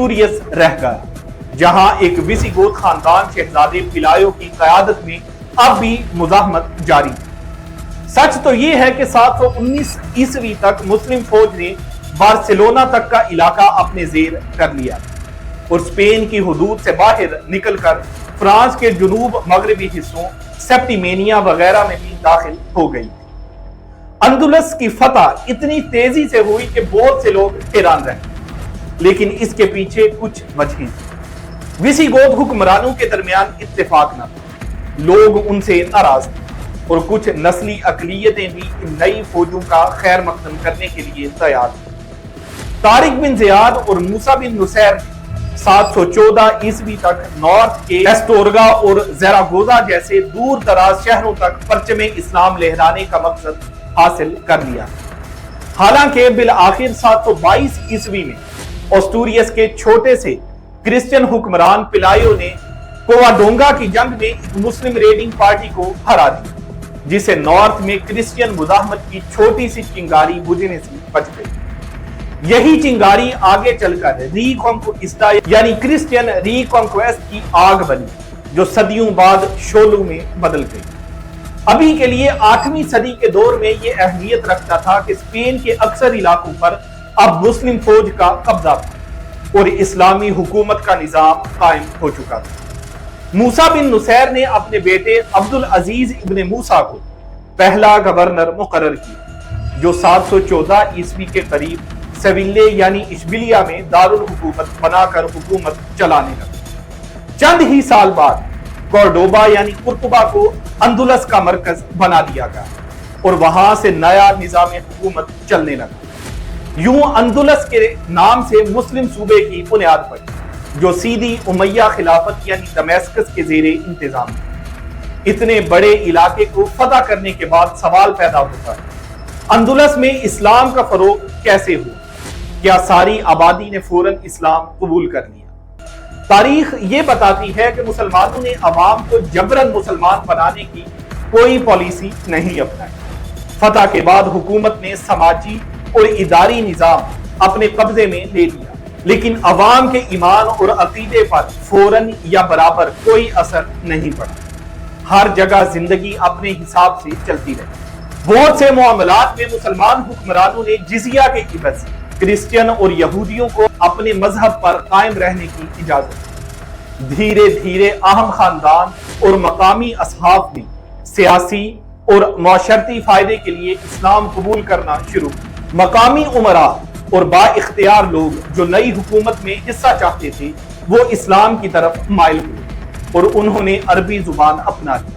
اسٹوریس رہ گیا، جہاں ایک ویسیگوت خاندان شہزادے پیلائیو کی قیادت میں اب بھی مزاحمت جاری ہے۔ سچ تو یہ ہے کہ 719 عیسوی تک مسلم فوج نے بارسلونا تک کا علاقہ اپنے زیر کر لیا اور اسپین کی حدود سے باہر نکل کر فرانس کے جنوب مغربی حصوں سیپٹیمینیا وغیرہ میں بھی داخل ہو گئی تھی۔ اندلس کی فتح اتنی تیزی سے ہوئی کہ بہت سے لوگ حیران رہے، لیکن اس کے پیچھے کچھ وجہیں تھیں۔ ویسیگوت حکمرانوں کے درمیان اتفاق نہ تھا، لوگ ان سے ناراض تھے اور کچھ نسلی اقلیتیں بھی ان نئی فوجوں کا خیر مقدم کرنے کے لیے تیار تھیں۔ طارق بن زیاد اور موسیٰ بن نصیر 714 عیسوی تک نارتھ کے ایسٹورگا اور زیراگوزا جیسے دور دراز شہروں تک پرچم اسلام لہرانے کا مقصد حاصل کر لیا، حالانکہ بالآخر 722 عیسوی میں اوسٹوریس کے چھوٹے سے کرسچن حکمران پیلائیو نے کوواڈونگا کی جنگ میں ایک مسلم ریڈنگ پارٹی کو ہرا دیا، جسے نارتھ میں کرسچین مزاحمت کی چھوٹی سی چنگاری بجھنے سے بچ گئی۔ یہی چنگاری آگے چل کر ری کانکوئسٹا یعنی کرسچین ری کانکویسٹ کی آگ بنی، جو صدیوں بعد شعلوں میں بدل گئی۔ ابھی کے لیے 8ویں صدی کے دور میں یہ اہمیت رکھتا تھا کہ اسپین کے اکثر علاقوں پر اب مسلم فوج کا قبضہ تھا اور اسلامی حکومت کا نظام قائم ہو چکا تھا۔ موسیٰ بن نصیر نے اپنے بیٹے عبدالعزیز ابن موسیٰ کو پہلا گورنر مقرر کیا، جو 714 عیسوی کے قریب سیویلے یعنی اشبیلیا میں دارالحکومت بنا کر حکومت چلانے لگا۔ چند ہی سال بعد کورڈوبا یعنی قرطبہ کو اندلس کا مرکز بنا دیا گیا اور وہاں سے نیا نظام حکومت چلنے لگا۔ یوں اندلس کے نام سے مسلم صوبے کی بنیاد پڑی، جو سیدھی امیہ خلافت یعنی دمیسکس کے زیر انتظام ہے۔ اتنے بڑے علاقے کو فتح کرنے کے بعد سوال پیدا ہوتا ہے، اندلس میں اسلام کا فروغ کیسے ہوا؟ کیا ساری آبادی نے فوراً اسلام قبول کر لیا؟ تاریخ یہ بتاتی ہے کہ مسلمانوں نے عوام کو جبراً مسلمان بنانے کی کوئی پالیسی نہیں اپنائی۔ فتح کے بعد حکومت نے سماجی اور اداری نظام اپنے قبضے میں لے لیا، لیکن عوام کے ایمان اور عقیدے پر فوراً یا برابر کوئی اثر نہیں پڑا۔ ہر جگہ زندگی اپنے حساب سے چلتی رہی۔ بہت سے معاملات میں مسلمان حکمرانوں نے جزیہ کے عوض کرسچین اور یہودیوں کو اپنے مذہب پر قائم رہنے کی اجازت دی۔ دھیرے دھیرے اہم خاندان اور مقامی اصحاب نے سیاسی اور معاشرتی فائدے کے لیے اسلام قبول کرنا شروع کیا۔ مقامی امراء اور با اختیار لوگ جو نئی حکومت میں حصہ چاہتے تھے وہ اسلام کی طرف مائل ہوئے اور انہوں نے عربی زبان اپنا لی،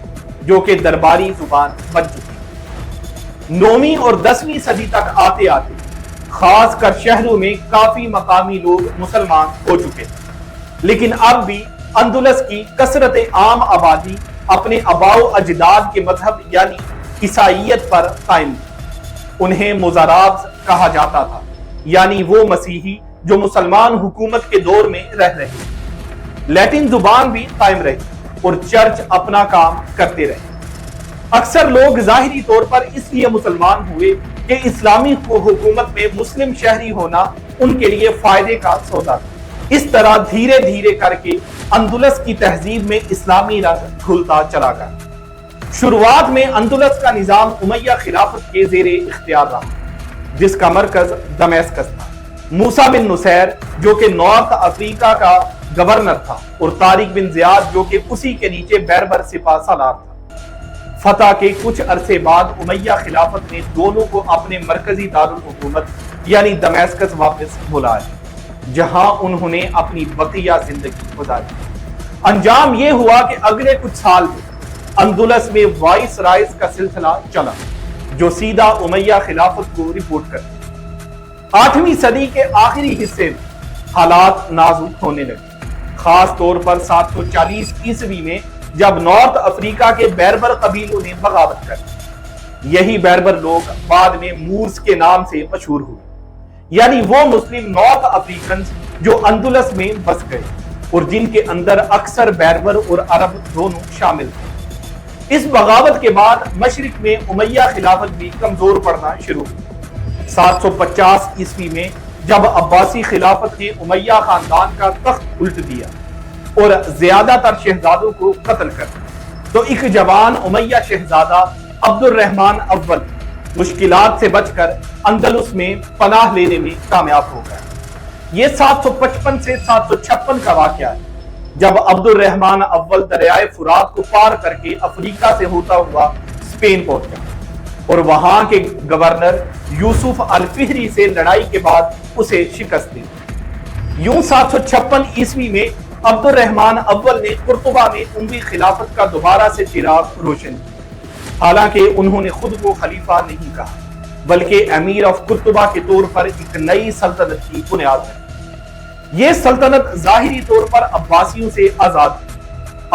جو کہ درباری زبان بن چکی۔ 9ویں اور 10ویں صدی تک آتے آتے خاص کر شہروں میں کافی مقامی لوگ مسلمان ہو چکے تھے، لیکن اب بھی اندلس کی کثرت عام آبادی اپنے آباء و اجداد کے مذہب یعنی عیسائیت پر قائم تھی۔ انہیں مزارابز کہا جاتا تھا، یعنی وہ مسیحی جو مسلمان حکومت کے دور میں رہ رہے۔ لیٹن زبان بھی قائم رہی اور چرچ اپنا کام کرتے رہے۔ اکثر لوگ ظاہری طور پر اس لیے مسلمان ہوئے کہ اسلامی حکومت میں مسلم شہری ہونا ان کے لیے فائدے کا سودا تھا۔ اس طرح دھیرے دھیرے کر کے اندلس کی تہذیب میں اسلامی رنگ گھلتا چلا گیا۔ شروعات میں اندلس کا نظام امیہ خلافت کے زیر اختیار رہا، جس کا مرکز دمیسکس تھا۔ موسیٰ بن نصیر جو کہ نارتھ افریقہ کا گورنر تھا اور طارق بن زیاد جو کہ اسی کے نیچے بیربر سپہ سالار تھا۔ فتح کے کچھ عرصے بعد امیہ خلافت نے دونوں کو اپنے مرکزی دارالحکومت یعنی دمیسکس واپس بلایا، جہاں انہوں نے اپنی بقیہ زندگی گزاری۔ انجام یہ ہوا کہ اگلے کچھ سال میں اندلس میں وائس رائز کا سلسلہ چلا، جو سیدھا امیہ خلافت کو رپورٹ کرتے۔ 8ویں صدی کے آخری حصے میں حالات نازک ہونے لگے، خاص طور پر 740 عیسوی میں جب نارتھ افریقہ کے بیربر قبیلوں نے بغاوت کر دی۔ یہی بیربر لوگ بعد میں مورز کے نام سے مشہور ہوئے، یعنی وہ مسلم نارتھ افریقنز جو اندلس میں بس گئے اور جن کے اندر اکثر بیربر اور عرب دونوں شامل تھے۔ اس بغاوت کے بعد مشرق میں امیہ خلافت بھی کمزور پڑنا شروع ہوئی۔ 750 عیسوی میں جب عباسی خلافت نے امیہ خاندان کا تخت الٹ دیا اور زیادہ تر شہزادوں کو قتل کر دیا تو ایک جوان امیہ شہزادہ عبد الرحمن اول مشکلات سے بچ کر اندلس میں پناہ لینے میں کامیاب ہو گیا۔ یہ 755 سے 756 کا واقعہ ہے جب عبد الرحمن اول دریائے فرات کو پار کر کے افریقہ سے ہوتا ہوا اسپین پہنچا اور وہاں کے گورنر یوسف الفہری سے لڑائی کے بعد اسے شکست دی۔ یوں 756 عیسوی میں عبد الرحمن اول نے قرطبہ میں اموی خلافت کا دوبارہ سے چراغ روشن کیا، حالانکہ انہوں نے خود کو خلیفہ نہیں کہا بلکہ امیر آف قرطبہ کے طور پر ایک نئی سلطنت کی بنیاد ہے۔ یہ سلطنت ظاہری طور پر عباسیوں سے آزاد ہے۔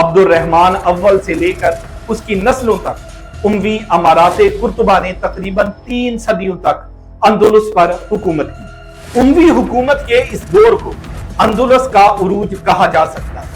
عبد الرحمن اول سے لے کر اس کی نسلوں تک اموی امارات قرطبہ نے تقریباً 3 صدیوں تک اندلس پر حکومت کی۔ اموی حکومت کے اس دور کو اندلس کا عروج کہا جا سکتا ہے۔